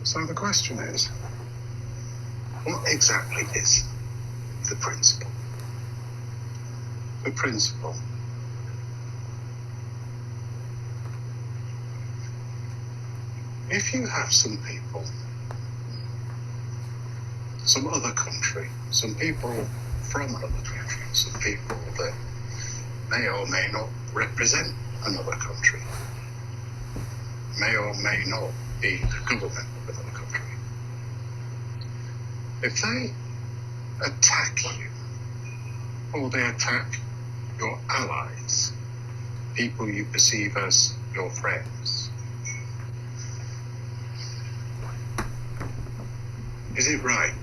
So the question is, what exactly is the principle? The principle. If you have some people, some other country, some people from another country, some people that may or may not represent another country, may or may not be the government of another country, if they attack you, or they attack your allies, people you perceive as your friends, is it right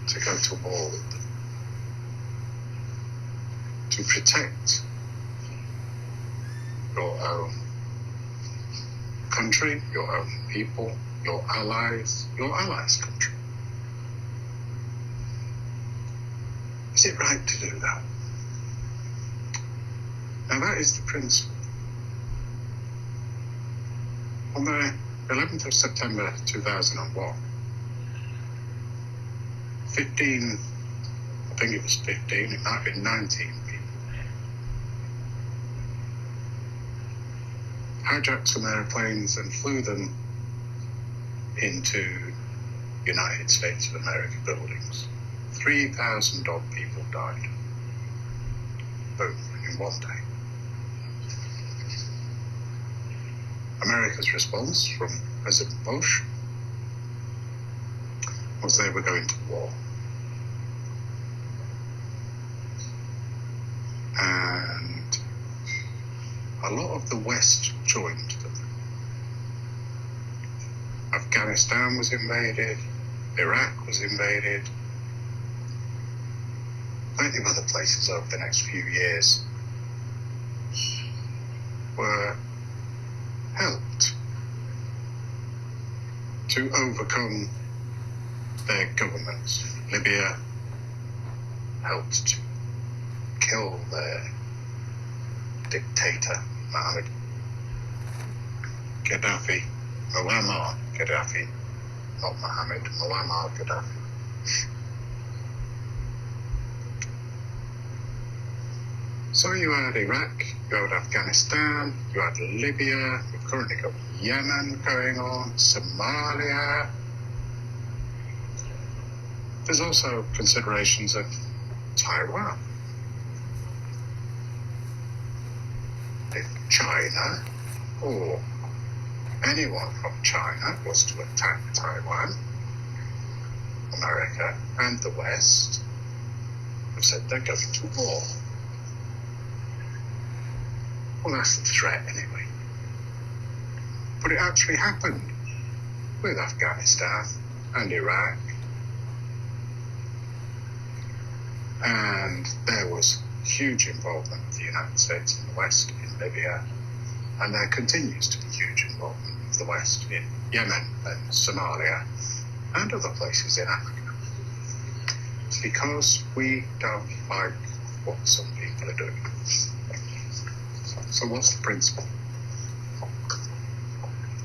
to go to war with them? To protect your own country, your own people, your allies' country? Is it right to do that? Now that is the principle. On the 11th of September 2001, 15, I think it was 15, it might have been 19 people, hijacked some airplanes and flew them into United States of America buildings. 3,000 odd people died. Boom, in one day. America's response from President Bush was they were going to war. And a lot of the West joined them. Afghanistan was invaded, Iraq was invaded, plenty of other places over the next few years were helped to overcome their governments. Libya helped to kill their dictator, Muammar Gaddafi, not Mohammed, Muammar Gaddafi. So you had Iraq, you had Afghanistan, you had Libya, you've currently got Yemen going on, Somalia. There's also considerations of Taiwan. If China or anyone from China was to attack Taiwan, America and the West have said they're going to war. Well, that's the threat anyway. But it actually happened with Afghanistan and Iraq. And there was huge involvement of the United States and the West in Libya. And there continues to be huge involvement of the West in Yemen and Somalia and other places in Africa. It's because we don't like what some people are doing. So what's the principle?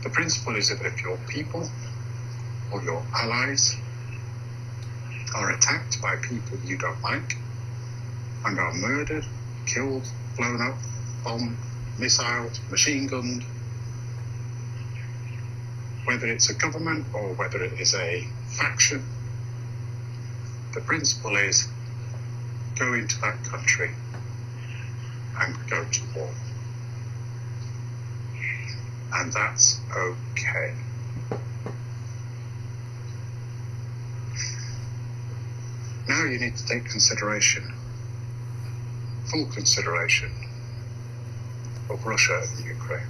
The principle is that if your people or your allies are attacked by people you don't like and are murdered, killed, blown up, bombed, missiled, machine gunned, whether it's a government or whether it is a faction, the principle is go into that country and go to war. And that's okay. Now you need to take full consideration of Russia and Ukraine.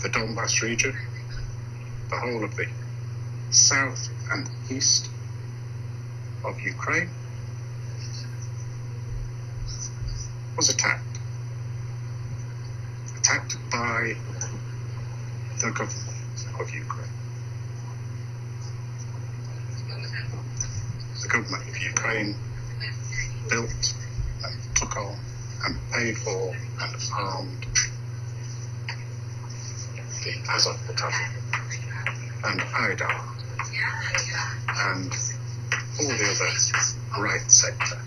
The Donbass region, the whole of the south and east of Ukraine was attacked by the government of Ukraine. The government of Ukraine built and took on and paid for and armed the Azov and Idar and all the other right sector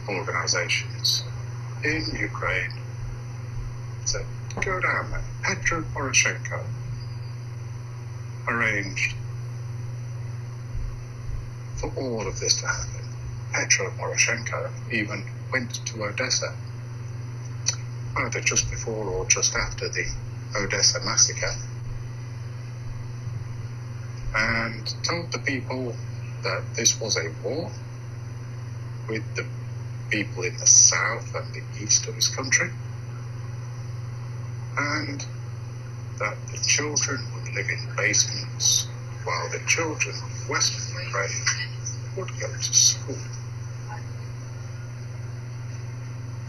organizations in Ukraine said, go down there. Petro Poroshenko arranged for all of this to happen. Petro Poroshenko even went to Odessa, either just before or just after the Odessa massacre, and told the people that this was a war with the people in the south and the east of his country, and that the children would live in basements while the children of Western Ukraine would go to school.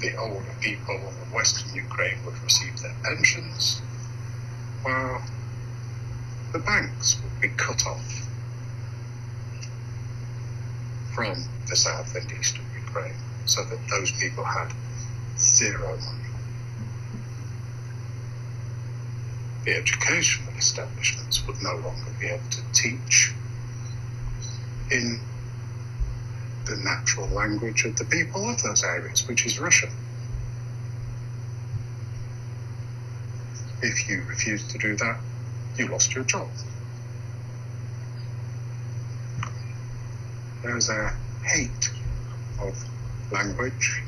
The older people of Western Ukraine would receive their pensions, while the banks would be cut off from the south and east of Ukraine, so that those people had zero money. The educational establishments would no longer be able to teach in the natural language of the people of those areas, which is Russian. If you refused to do that, you lost your job. There's a hate of language,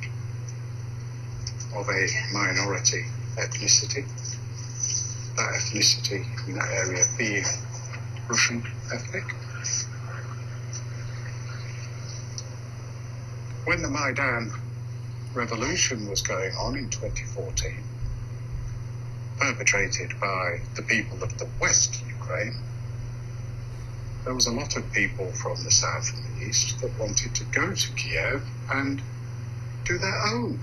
of a minority ethnicity, that ethnicity in that area being Russian ethnic. When the Maidan revolution was going on in 2014, perpetrated by the people of the West Ukraine, there was a lot of people from the south and the east that wanted to go to Kiev and do their own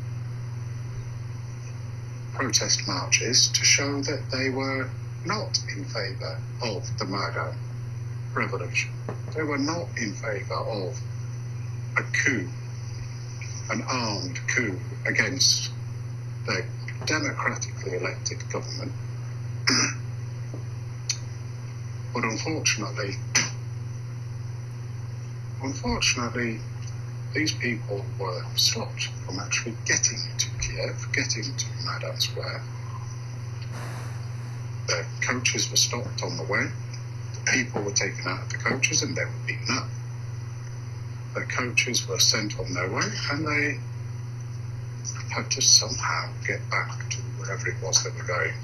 protest marches to show that they were not in favour of the Maidan revolution. They were not in favour of a coup, an armed coup against the democratically elected government. But unfortunately, these people were stopped from actually getting to Kiev, getting to Maidan Square. The coaches were stopped on the way. The people were taken out of the coaches and they were beaten up. The coaches were sent on their way and they had to somehow get back to wherever it was they were going,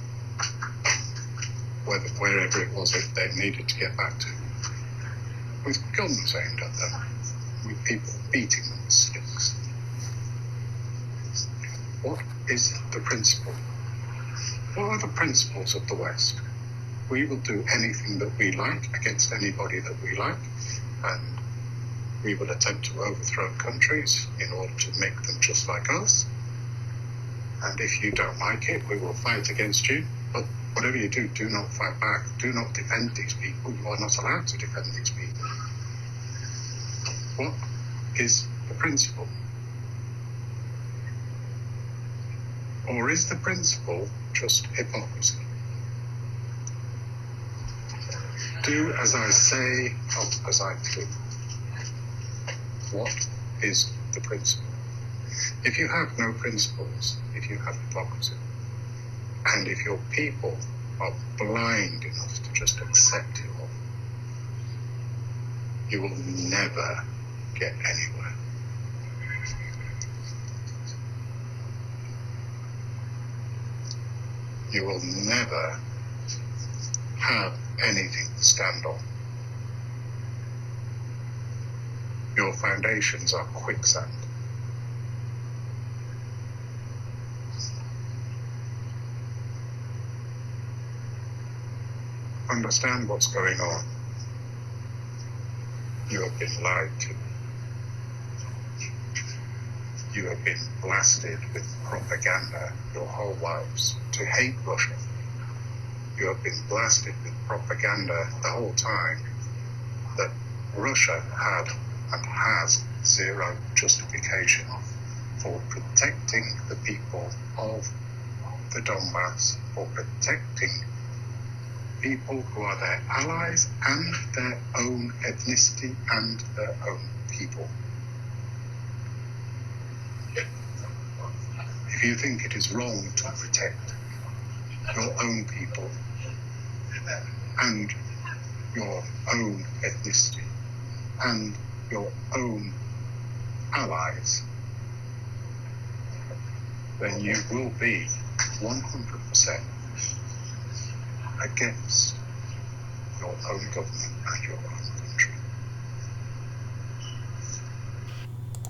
wherever it was that they needed to get back to, with guns aimed at them, with people beating them with sticks. What is the principle? What are the principles of the West? We will do anything that we like against anybody that we like, and we will attempt to overthrow countries in order to make them just like us. And if you don't like it, we will fight against you. But whatever you do, do not fight back. Do not defend these people. You are not allowed to defend these people. What is the principle? Or is the principle just hypocrisy? Do as I say, not as I do. What is the principle? If you have no principles, if you have hypocrisy, and if your people are blind enough to just accept it all, you will never get anywhere. You will never have anything to stand on. Your foundations are quicksand. Understand what's going on. You have been lied to. You have been blasted with propaganda your whole lives to hate Russia. You have been blasted with propaganda the whole time that Russia had and has zero justification for protecting the people of the Donbass, for protecting people who are their allies and their own ethnicity and their own people. If you think it is wrong to protect your own people and your own ethnicity and your own allies, then you will be 100% against your own government and your own